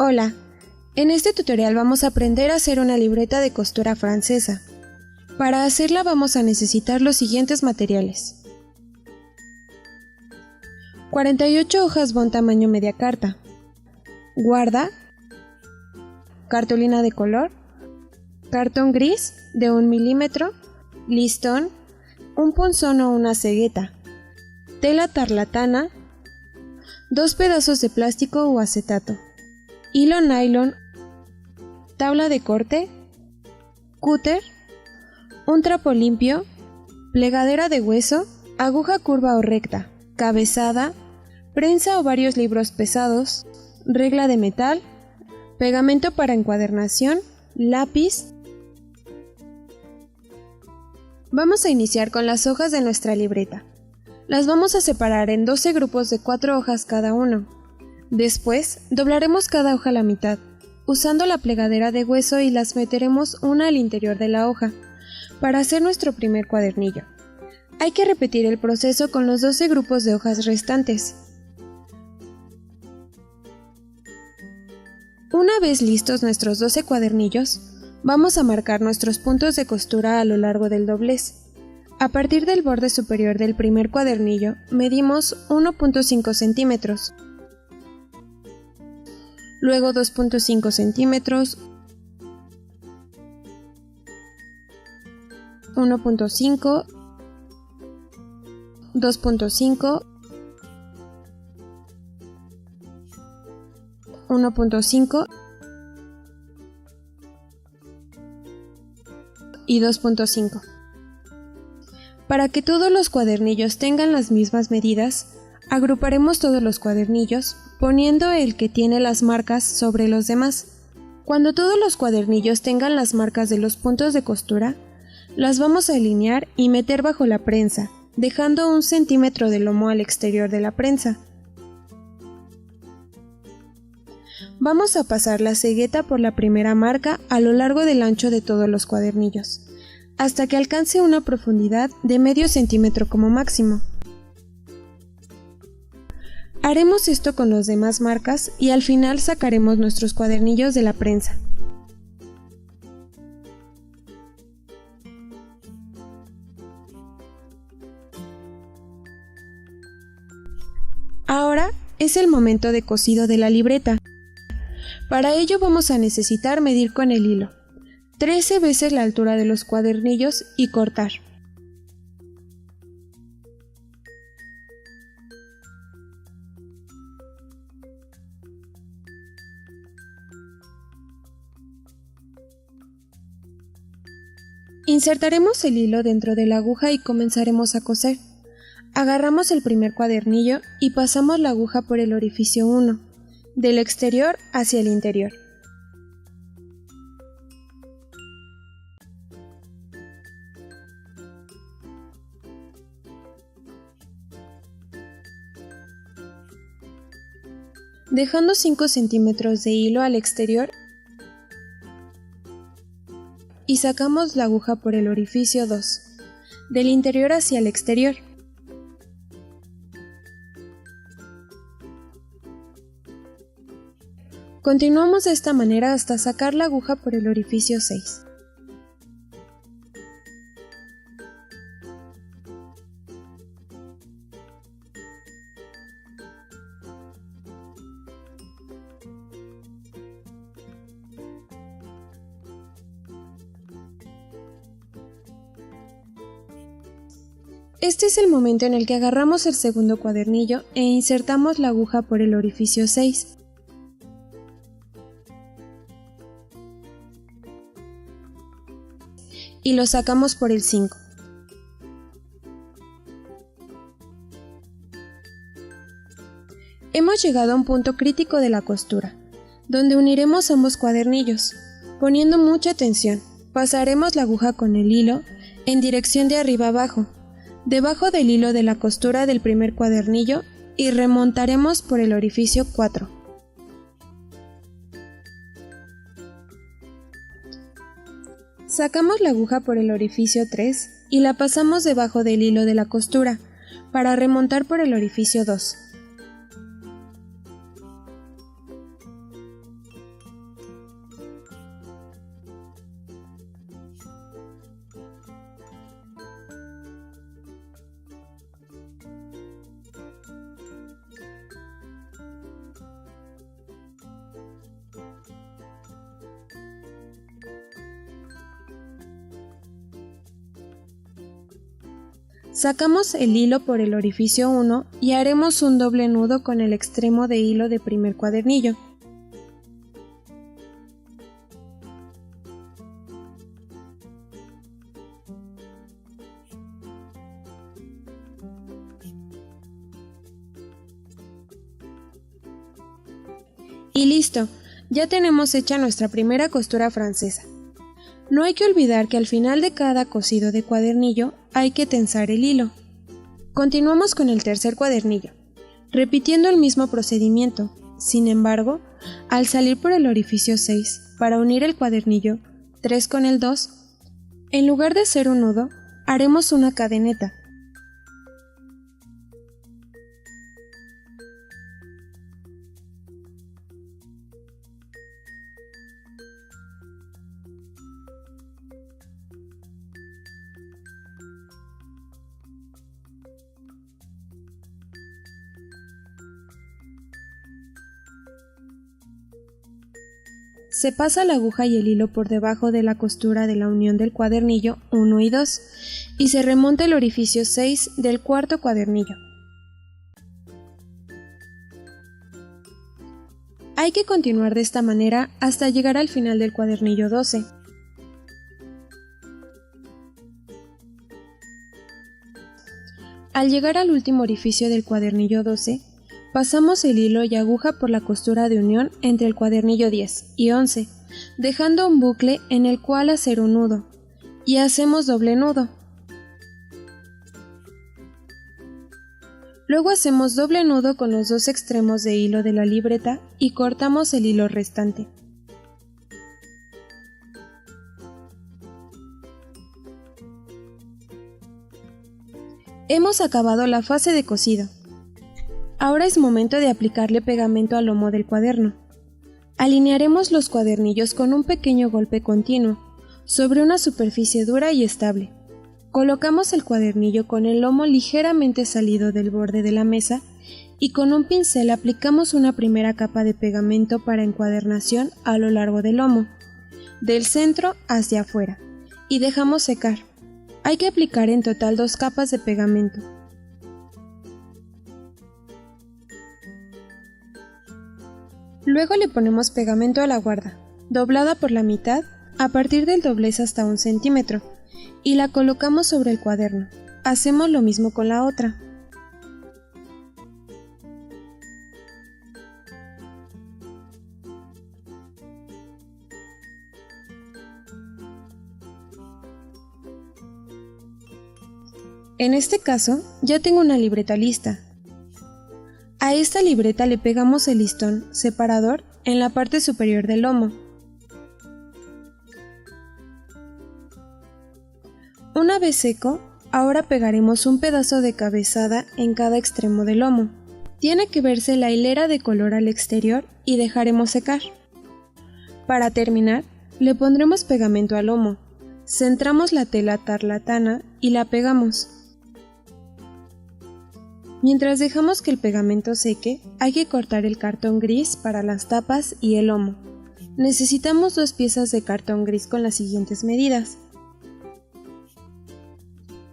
Hola, en este tutorial vamos a aprender a hacer una libreta de costura francesa. Para hacerla vamos a necesitar los siguientes materiales. 48 hojas bond tamaño media carta, guarda, cartulina de color, cartón gris de 1 milímetro, listón, un punzón o una cegueta, tela tarlatana, 2 pedazos de plástico o acetato, hilo nylon, tabla de corte, cúter, un trapo limpio, plegadera de hueso, aguja curva o recta, cabezada, prensa o varios libros pesados, regla de metal, pegamento para encuadernación, lápiz. Vamos a iniciar con las hojas de nuestra libreta. Las vamos a separar en 12 grupos de 4 hojas cada uno. Después, doblaremos cada hoja a la mitad, usando la plegadera de hueso y las meteremos una al interior de la hoja, para hacer nuestro primer cuadernillo. Hay que repetir el proceso con los 12 grupos de hojas restantes. Una vez listos nuestros 12 cuadernillos, vamos a marcar nuestros puntos de costura a lo largo del doblez. A partir del borde superior del primer cuadernillo, medimos 1.5 centímetros, luego 2.5 centímetros, 1.5, 2.5, 1.5 y 2.5. Para que todos los cuadernillos tengan las mismas medidas, agruparemos todos los cuadernillos poniendo el que tiene las marcas sobre los demás. Cuando todos los cuadernillos tengan las marcas de los puntos de costura, las vamos a alinear y meter bajo la prensa, dejando 1 centímetro de lomo al exterior de la prensa. Vamos a pasar la cegueta por la primera marca a lo largo del ancho de todos los cuadernillos, hasta que alcance una profundidad de medio centímetro como máximo. Haremos esto con las demás marcas y al final sacaremos nuestros cuadernillos de la prensa. Ahora es el momento de cosido de la libreta. Para ello vamos a necesitar medir con el hilo 13 veces la altura de los cuadernillos y cortar. Insertaremos el hilo dentro de la aguja y comenzaremos a coser. Agarramos el primer cuadernillo y pasamos la aguja por el orificio 1, del exterior hacia el interior. Dejando 5 centímetros de hilo al exterior y sacamos la aguja por el orificio 2, del interior hacia el exterior. Continuamos de esta manera hasta sacar la aguja por el orificio 6. Este es el momento en el que agarramos el segundo cuadernillo e insertamos la aguja por el orificio 6. Y lo sacamos por el 5. Hemos llegado a un punto crítico de la costura, donde uniremos ambos cuadernillos. Poniendo mucha atención, pasaremos la aguja con el hilo en dirección de arriba abajo, debajo del hilo de la costura del primer cuadernillo y remontaremos por el orificio 4. Sacamos la aguja por el orificio 3 y la pasamos debajo del hilo de la costura para remontar por el orificio 2. Sacamos el hilo por el orificio 1 y haremos un doble nudo con el extremo de hilo del primer cuadernillo. Y listo, ya tenemos hecha nuestra primera costura francesa. No hay que olvidar que al final de cada cosido de cuadernillo hay que tensar el hilo. Continuamos con el tercer cuadernillo, repitiendo el mismo procedimiento. Sin embargo, al salir por el orificio 6 para unir el cuadernillo 3 con el 2, en lugar de hacer un nudo, haremos una cadeneta. Se pasa la aguja y el hilo por debajo de la costura de la unión del cuadernillo 1 y 2 y se remonta el orificio 6 del cuarto cuadernillo. Hay que continuar de esta manera hasta llegar al final del cuadernillo 12. Al llegar al último orificio del cuadernillo 12, pasamos el hilo y aguja por la costura de unión entre el cuadernillo 10 y 11, dejando un bucle en el cual hacer un nudo, y hacemos doble nudo. Luego hacemos doble nudo con los dos extremos de hilo de la libreta y cortamos el hilo restante. Hemos acabado la fase de cosido. Ahora es momento de aplicarle pegamento al lomo del cuaderno. Alinearemos los cuadernillos con un pequeño golpe continuo, sobre una superficie dura y estable. Colocamos el cuadernillo con el lomo ligeramente salido del borde de la mesa y con un pincel aplicamos una primera capa de pegamento para encuadernación a lo largo del lomo, del centro hacia afuera, y dejamos secar. Hay que aplicar en total 2 capas de pegamento. Luego le ponemos pegamento a la guarda, doblada por la mitad, a partir del doblez hasta 1 centímetro, y la colocamos sobre el cuaderno. Hacemos lo mismo con la otra. En este caso, ya tengo una libreta lista. A esta libreta le pegamos el listón separador en la parte superior del lomo. Una vez seco, ahora pegaremos un pedazo de cabezada en cada extremo del lomo. Tiene que verse la hilera de color al exterior y dejaremos secar. Para terminar, le pondremos pegamento al lomo. Centramos la tela tarlatana y la pegamos. Mientras dejamos que el pegamento seque, hay que cortar el cartón gris para las tapas y el lomo. Necesitamos 2 piezas de cartón gris con las siguientes medidas: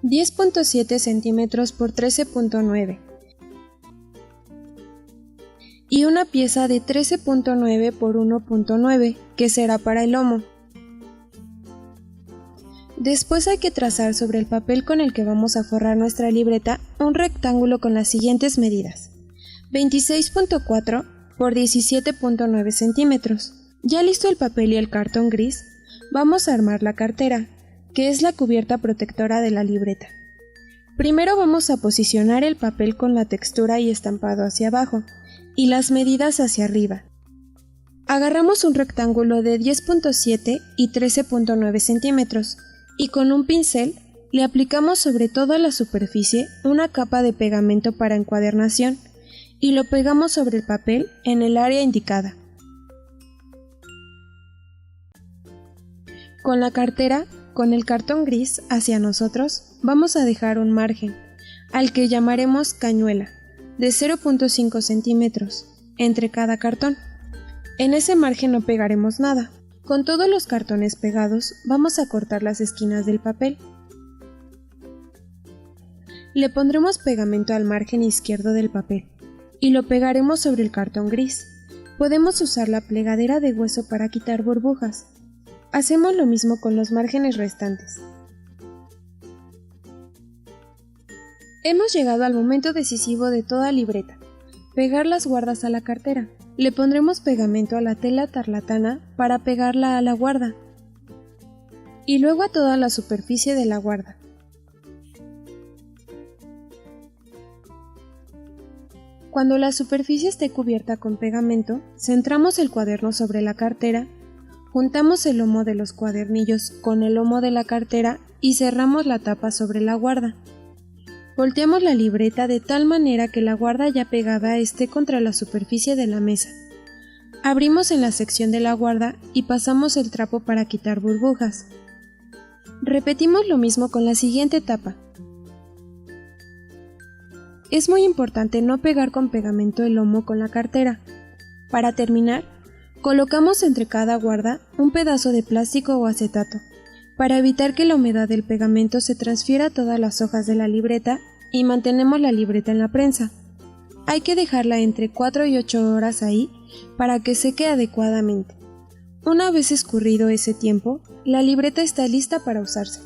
10.7 centímetros por 13.9 y una pieza de 13.9 por 1.9 que será para el lomo. Después hay que trazar sobre el papel con el que vamos a forrar nuestra libreta un rectángulo con las siguientes medidas: 26.4 por 17.9 centímetros. Ya listo el papel y el cartón gris, vamos a armar la cartera, que es la cubierta protectora de la libreta. Primero vamos a posicionar el papel con la textura y estampado hacia abajo y las medidas hacia arriba. Agarramos un rectángulo de 10.7 y 13.9 centímetros y con un pincel le aplicamos sobre toda la superficie una capa de pegamento para encuadernación y lo pegamos sobre el papel en el área indicada. Con la cartera, con el cartón gris hacia nosotros, vamos a dejar un margen, al que llamaremos cañuela, de 0.5 centímetros, entre cada cartón. En ese margen no pegaremos nada. Con todos los cartones pegados, vamos a cortar las esquinas del papel. Le pondremos pegamento al margen izquierdo del papel y lo pegaremos sobre el cartón gris. Podemos usar la plegadera de hueso para quitar burbujas. Hacemos lo mismo con los márgenes restantes. Hemos llegado al momento decisivo de toda libreta: pegar las guardas a la cartera. Le pondremos pegamento a la tela tarlatana para pegarla a la guarda y luego a toda la superficie de la guarda. Cuando la superficie esté cubierta con pegamento, centramos el cuaderno sobre la cartera, juntamos el lomo de los cuadernillos con el lomo de la cartera y cerramos la tapa sobre la guarda. Volteamos la libreta de tal manera que la guarda ya pegada esté contra la superficie de la mesa. Abrimos en la sección de la guarda y pasamos el trapo para quitar burbujas. Repetimos lo mismo con la siguiente tapa. Es muy importante no pegar con pegamento el lomo con la cartera. Para terminar, colocamos entre cada guarda un pedazo de plástico o acetato, para evitar que la humedad del pegamento se transfiera a todas las hojas de la libreta y mantenemos la libreta en la prensa. Hay que dejarla entre 4 y 8 horas ahí para que seque adecuadamente. Una vez escurrido ese tiempo, la libreta está lista para usarse.